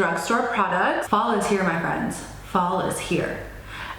drugstore products. Fall is here, my friends. Fall is here.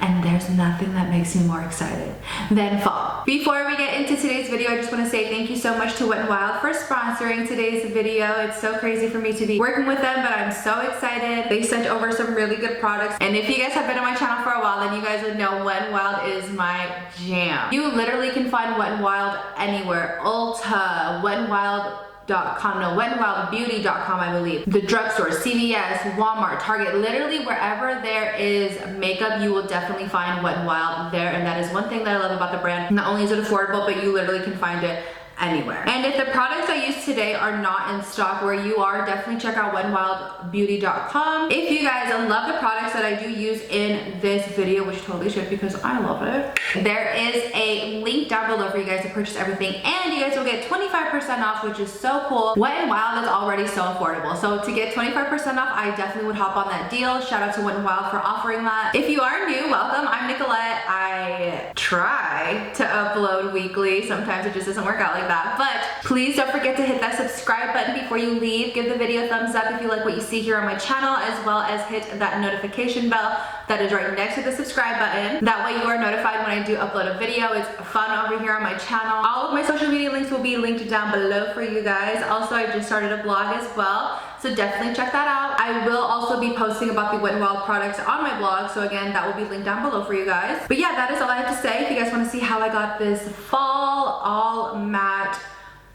And there's nothing that makes me more excited than fall. Before we get into today's video, I just want to say thank you so much to Wet n Wild for sponsoring today's video. It's so crazy for me to be working with them, but I'm so excited. They sent over some really good products. And if you guys have been on my channel for a while, then you guys would know Wet n Wild is my jam. You literally can find Wet n Wild anywhere. Ulta, Wet n Wild. wetnwildbeauty.com, I believe. The drugstore, CVS, Walmart, Target, literally wherever there is makeup, you will definitely find Wet n Wild there, and that is one thing that I love about the brand. Not only is it affordable, but you literally can find it anywhere. And if the products I use today are not in stock where you are, definitely check out wetnwildbeauty.com. If you guys love the products that I do use in this video, which you totally should because I love it, there is a link down below for you guys to purchase everything, and you guys will get 25% off, which is so cool. Wet n Wild is already so affordable, so to get 25% off, I definitely would hop on that deal. Shout out to Wet n Wild for offering that. If you are new, welcome. I'm Nicolette. I try to upload weekly. Sometimes it just doesn't work out like that, but please don't forget to hit that subscribe button before you leave. Give the video a thumbs up if you like what you see here on my channel, as well as hit that notification bell that is right next to the subscribe button. That way you are notified when I do upload a video. It's fun over here on my channel. All of my social media links will be linked down below for you guys. Also, I just started a blog as well, so definitely check that out. I will also be posting about the Wet n Wild products on my blog, so again, that will be linked down below for you guys. But yeah, that is all I have to say. If you guys want to see how I got this fall all matte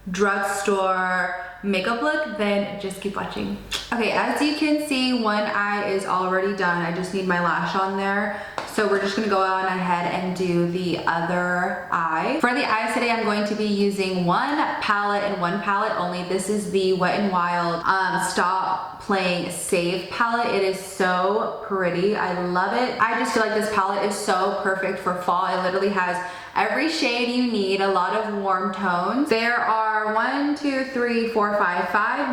drugstore makeup look, then just keep watching. Okay, as you can see, one eye is already done. I just need my lash on there. So we're just gonna go on ahead and do the other eye. For the eyes today, I'm going to be using one palette and one palette only. This is the Wet n Wild Stop Playing Save palette. It is so pretty. I love it. I just feel like this palette is so perfect for fall. It literally has every shade you need, a lot of warm tones. There are 5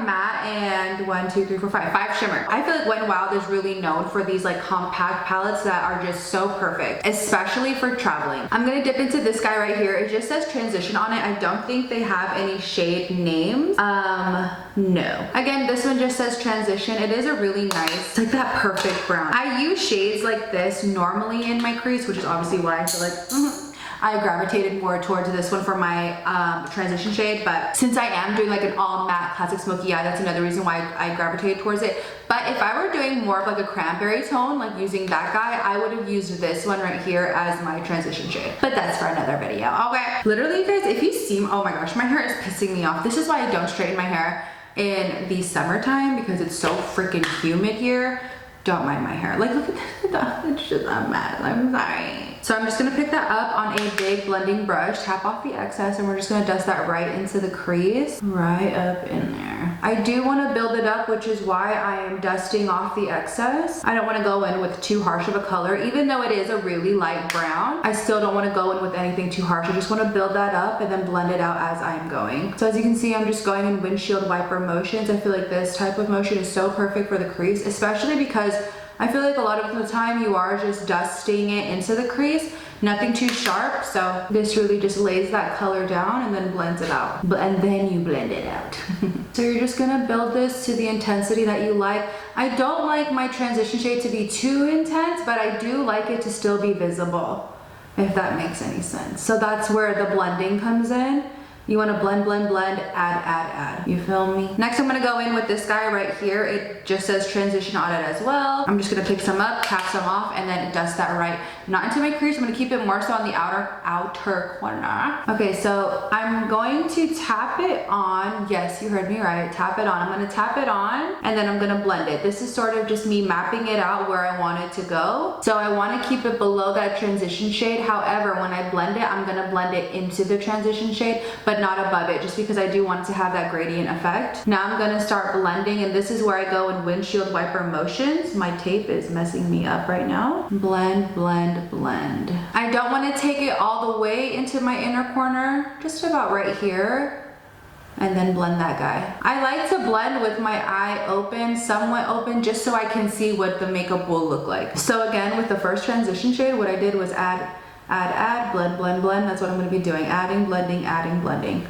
matte and 5 shimmer. I feel like Wet n Wild is really known for these like compact palettes that are just so perfect, especially for traveling. I'm gonna dip into this guy right here. It just says transition on it. I don't think they have any shade names. No. Again, this one just says transition. It is a really nice, it's like that perfect brown. I use shades like this normally in my crease, which is obviously why I feel like I gravitated more towards this one for my transition shade, but since I am doing like an all matte classic smoky eye, that's another reason why I gravitated towards it. But if I were doing more of like a cranberry tone, like using that guy, I would have used this one right here as my transition shade. But that's for another video. Okay. Literally, you guys, if you see, oh my gosh, my hair is pissing me off. This is why I don't straighten my hair in the summertime, because it's so freaking humid here. Don't mind my hair. Like, look at that. It's just a mess. I'm sorry. So I'm just gonna pick that up on a big blending brush, tap off the excess, and we're just gonna dust that right into the crease, right up in there. I do wanna build it up, which is why I am dusting off the excess. I don't wanna go in with too harsh of a color. Even though it is a really light brown, I still don't wanna go in with anything too harsh. I just wanna build that up and then blend it out as I'm going. So as you can see, I'm just going in windshield wiper motions. I feel like this type of motion is so perfect for the crease, especially because I feel like a lot of the time you are just dusting it into the crease, nothing too sharp. So this really just lays that color down and then blends it out. And then you blend it out. So you're just gonna build this to the intensity that you like. I don't like my transition shade to be too intense, but I do like it to still be visible, if that makes any sense. So that's where the blending comes in. You want to blend, blend, blend, add. You feel me? Next, I'm going to go in with this guy right here. It just says transition on it as well. I'm just going to pick some up, tap some off, and then dust that right, not into my crease. I'm going to keep it more so on the outer corner. Okay, so I'm going to tap it on. Yes, you heard me right. Tap it on. I'm going to tap it on, and then I'm going to blend it. This is sort of just me mapping it out where I want it to go. So I want to keep it below that transition shade. However, when I blend it, I'm going to blend it into the transition shade, but not above it, just because I do want it to have that gradient effect. Now I'm gonna start blending, and this is where I go in windshield wiper motions. My tape is messing me up right now. Blend, blend, blend. I don't want to take it all the way into my inner corner, just about right here, and then blend that guy. I like to blend with my eye open, somewhat open, just so I can see what the makeup will look like. So again, with the first transition shade, what I did was add, blend, blend, blend. That's what I'm going to be doing. Adding, blending,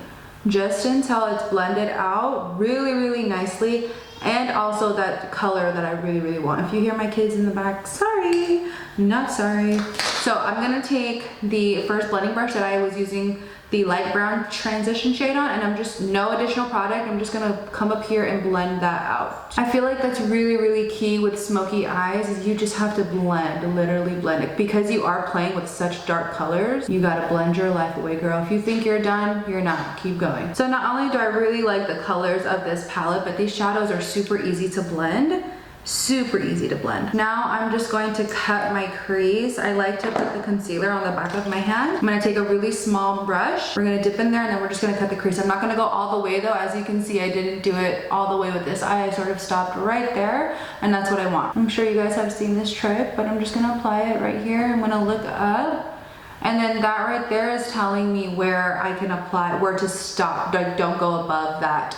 just until it's blended out really, really nicely. and also that color that I really, really want. If you hear my kids in the back, sorry, not sorry. So I'm gonna take the first blending brush that I was using the light brown transition shade on, and I'm just, no additional product, I'm just gonna come up here and blend that out. I feel like that's really, really key with smoky eyes, is you just have to blend, literally blend it. Because you are playing with such dark colors, you gotta blend your life away, girl. If you think you're done, you're not. Keep going. So not only do I really like the colors of this palette, but these shadows are super easy to blend. Super easy to blend. Now I'm just going to cut my crease. I like to put the concealer on the back of my hand. I'm gonna take a really small brush. We're gonna dip in there and then we're just gonna cut the crease. I'm not gonna go all the way though. As you can see, I didn't do it all the way with this eye. I sort of stopped right there, and that's what I want. I'm sure you guys have seen this trick, but I'm just gonna apply it right here. I'm gonna look up, and then that right there is telling me where I can apply, where to stop. Like, don't go above that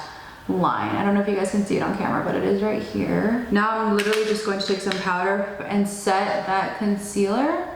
line. I don't know if you guys can see it on camera, but it is right here. Now I'm literally just going to take some powder and set that concealer.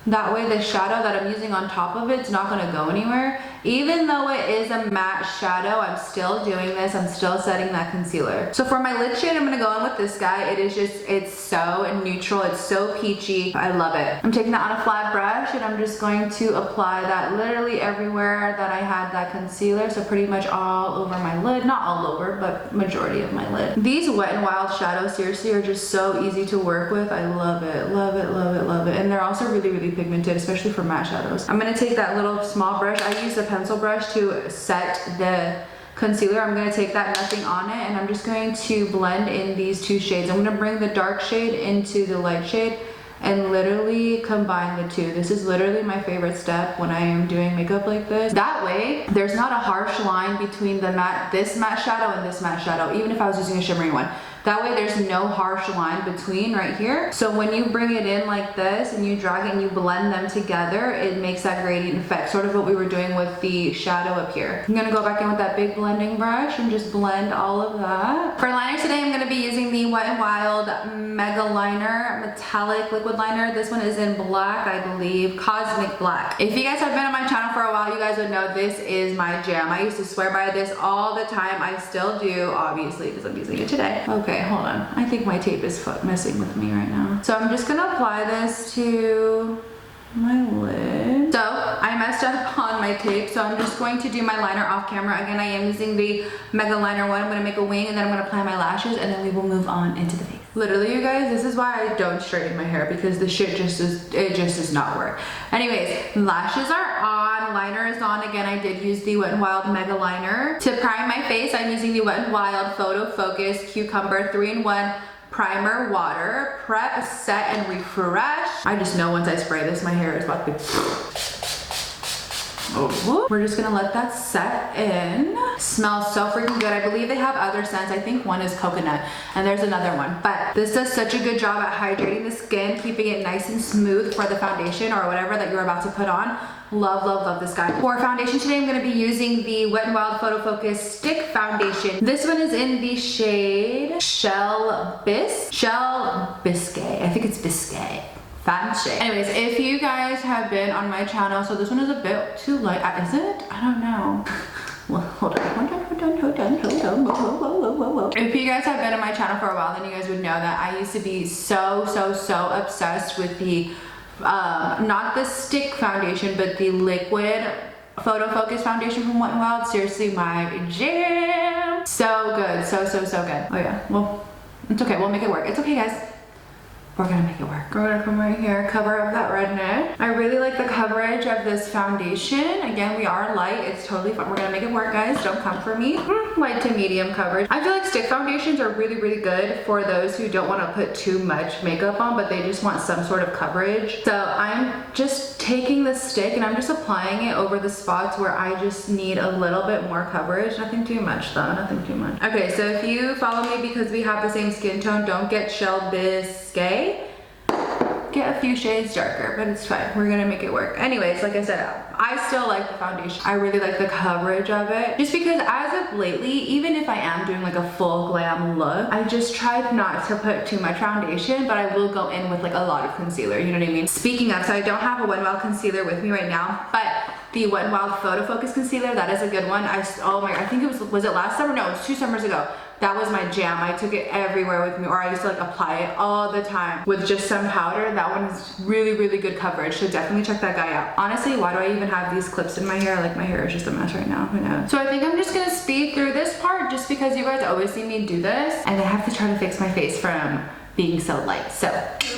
That way the shadow that I'm using on top of it's not gonna go anywhere. Even though it is a matte shadow, I'm still doing this. I'm still setting that concealer. So for my lid shade, I'm gonna go in with this guy. It is just, it's so neutral. It's so peachy. I love it. I'm taking that on a flat brush and I'm just going to apply that literally everywhere that I had that concealer. So pretty much all over my lid. Not all over, but majority of my lid. These Wet n Wild shadows seriously are just so easy to work with. I love it, love it, love it, love it. And they're also really, really pigmented, especially for matte shadows. I'm gonna take that little small brush. I use the pencil brush to set the concealer. I'm gonna take that, nothing on it, and I'm just going to blend in these two shades. I'm gonna bring the dark shade into the light shade and literally combine the two. This is literally my favorite step when I am doing makeup like this. That way, there's not a harsh line between the matte, this matte shadow and this matte shadow, even if I was using a shimmery one. That way there's no harsh line between right here. So when you bring it in like this and you drag it and you blend them together, it makes that gradient effect, sort of what we were doing with the shadow up here. I'm gonna go back in with that big blending brush and just blend all of that. For liner today, I'm gonna be using the Wet n Wild MegaLiner Metallic Liquid Liner. This one is in black, I believe, Cosmic Black. If you guys have been on my channel for a while, you guys would know this is my jam. I used to swear by this all the time. I still do, obviously, because I'm using it today. Okay, hold on. I think my tape is messing with me right now. So I'm just gonna apply this to my lid. So I messed up on my tape, so I'm just going to do my liner off camera. Again, I am using the MegaLiner one. I'm gonna make a wing and then I'm gonna apply my lashes and then we will move on into the face. Literally, you guys, this is why I don't straighten my hair, because the shit just does not work. Anyways, lashes are on, liner is on. Again, I did use the Wet n Wild MegaLiner. To prime my face, I'm using the Wet n Wild Photo Focus Cucumber 3-in-1 Primer Water. Prep, set, and refresh. I just know once I spray this, my hair is about to be... Oh. We're just gonna let that set in. Smells so freaking good. I believe they have other scents. I think one is coconut and there's another one. But this does such a good job at hydrating the skin, keeping it nice and smooth for the foundation or whatever that you're about to put on. Love, love, love this guy. For foundation today, I'm gonna be using the Wet n Wild Photo Focus Stick Foundation. This one is in the shade Shell Bisque. I think it's Biscuit. Fancy. Anyways, if you guys have been on my channel, so this one is a bit too light. Is it? I don't know. Well, hold on. If you guys have been on my channel for a while, then you guys would know that I used to be so obsessed with the, not the stick foundation, but the liquid Photo Focus foundation from Wet n Wild. Seriously, my jam. So good, so good. Oh yeah, well, it's okay, we'll make it work. It's okay, guys. We're gonna make it work. We're gonna come right here, cover up that redness. I really like the coverage of this foundation. Again, we are light, it's totally fine. We're gonna make it work, guys. Don't come for me. Light to medium coverage. I feel like stick foundations are really good for those who don't wanna put too much makeup on, but they just want some sort of coverage. So I'm just taking the stick and I'm just applying it over the spots where I just need a little bit more coverage. Nothing too much though, nothing too much. Okay, so if you follow me because we have the same skin tone, don't get Shell Bisque. Get a few shades darker, but it's fine. We're gonna make it work. Anyways, like I said, I still like the foundation. I really like the coverage of it. Just because as of lately, even if I am doing like a full glam look, I just tried not to put too much foundation, but I will go in with like a lot of concealer, you know what I mean? Speaking of, so I don't have a Wet n Wild concealer with me right now, but the Wet n Wild Photo Focus concealer, that is a good one. Oh my, I think it was it last summer? No, it was 2 summers ago. that was my jam. I took it everywhere with me, or I used to like apply it all the time with just some powder. That one is really, really good coverage, so definitely check that guy out. Honestly, why do I even have these clips in my hair? Like my hair is just a mess right now, who knows? So I think I'm just gonna speed through this part just because you guys always see me do this, and I have to try to fix my face from being so light. So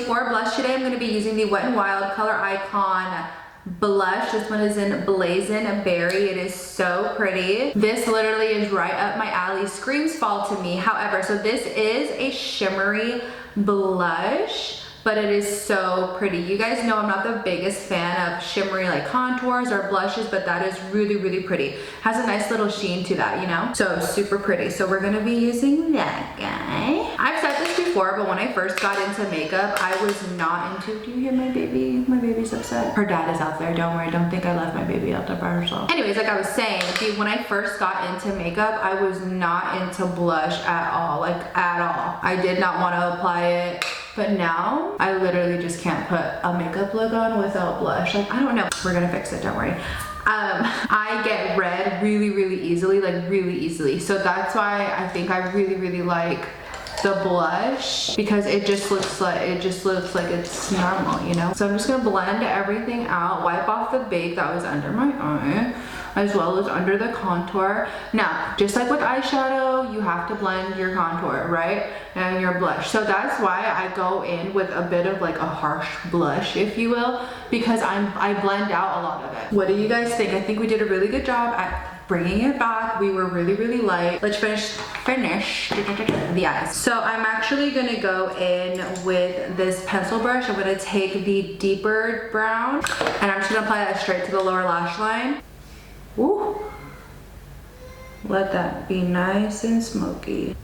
for blush today, I'm gonna be using the Wet n Wild Color Icon blush. This one is in Blazin' Berry. It is so pretty. This literally is right up my alley. Screams fall to me. However, so this is a shimmery blush, but it is so pretty. You guys know I'm not the biggest fan of shimmery like contours or blushes, but that is really, really pretty. Has a nice little sheen to that, you know? So super pretty. So we're gonna be using that guy. I've said this before, but when I first got into makeup, I was not into, do you hear my baby? My baby's upset. Her dad is out there, don't worry. Don't think I left my baby out there by herself. Anyways, like I was saying, when I first got into makeup, I was not into blush at all, like at all. I did not want to apply it. But now, I literally just can't put a makeup look on without blush. Like, I don't know. We're gonna fix it, don't worry. I get red really, really easily, like really easily. So that's why I think I really, really like the blush, because it just looks like it's normal, you know? So I'm just gonna blend everything out, wipe off the bake that was under my eye, as well as under the contour. Now, just like with eyeshadow, you have to blend your contour, right? And your blush. So that's why I go in with a bit of like a harsh blush, if you will, because I blend out a lot of it. What do you guys think? I think we did a really good job at bringing it back. We were really, really light. Let's finish the eyes. So I'm actually gonna go in with this pencil brush. I'm gonna take the deeper brown, and I'm just gonna apply that straight to the lower lash line. Ooh. Let that be nice and smoky.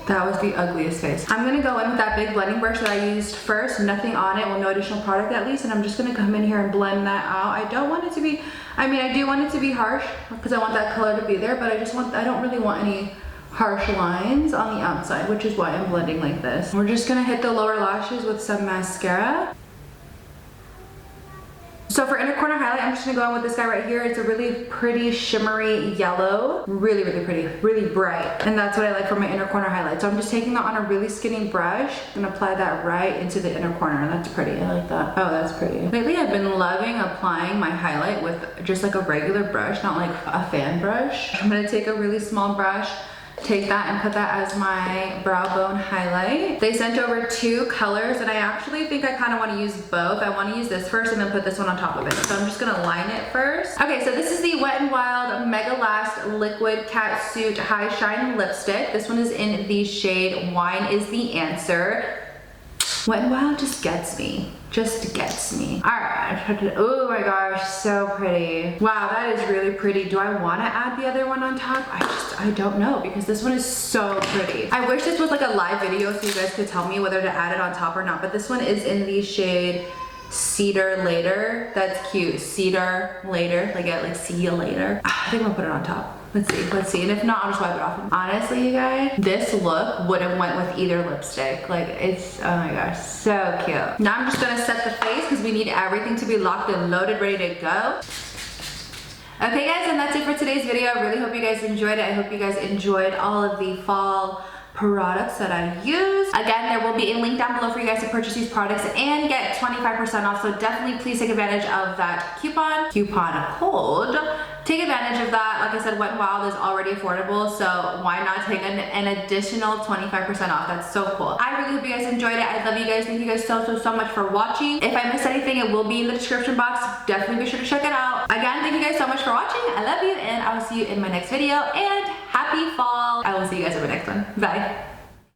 That was the ugliest face. I'm gonna go in with that big blending brush that I used first, nothing on it, well, no additional product at least, and I'm just gonna come in here and blend that out. I don't want it to be, I mean, I do want it to be harsh because I want that color to be there, but I don't really want any harsh lines on the outside, which is why I'm blending like this. We're just gonna hit the lower lashes with some mascara. So for inner corner highlight, I'm just gonna go in with this guy right here. It's a really pretty shimmery yellow. Really, really pretty, really bright. And that's what I like for my inner corner highlight. So I'm just taking that on a really skinny brush. I'm gonna apply that right into the inner corner. That's pretty, I like that. Oh, that's pretty. Lately I've been loving applying my highlight with just like a regular brush, not like a fan brush. I'm gonna take a really small brush, take that and put that as my brow bone highlight. They sent over 2 colors, and I actually think I kind of want to use both. I want to use this first and then put this one on top of it. So I'm just gonna line it first. Okay, so this is the Wet n Wild MegaLast Liquid Catsuit High Shine Lipstick. This one is in the shade Wine is the Answer. Wet n Wild just gets me. Just gets me. All right, oh my gosh, so pretty. Wow, that is really pretty. Do I want to add the other one on top? I don't know, because this one is so pretty. I wish this was like a live video so you guys could tell me whether to add it on top or not, but this one is in the shade Cedar Later. That's cute. Cedar Later, like see you later. I think I'm gonna put it on top. Let's see, and if not, I'll just wipe it off. Honestly, you guys, this look would have went with either lipstick. Like, it's, oh my gosh, so cute. Now I'm just gonna set the face because we need everything to be locked and loaded, ready to go. Okay guys, and that's it for today's video. I really hope you guys enjoyed it. I hope you guys enjoyed all of the fall products that I use. Again, there will be a link down below for you guys to purchase these products and get 25% off, so definitely please take advantage of that coupon code. Take advantage of that. Like I said, Wet n Wild is already affordable, so why not take an additional 25% off? That's so cool. I really hope you guys enjoyed it. I love you guys. Thank you guys so much for watching. If I missed anything, it will be in the description box. Definitely be sure to check it out. Again, thank you guys so much for watching. I love you, and I will see you in my next video, and happy fall. I will see you guys in my next one. Bye.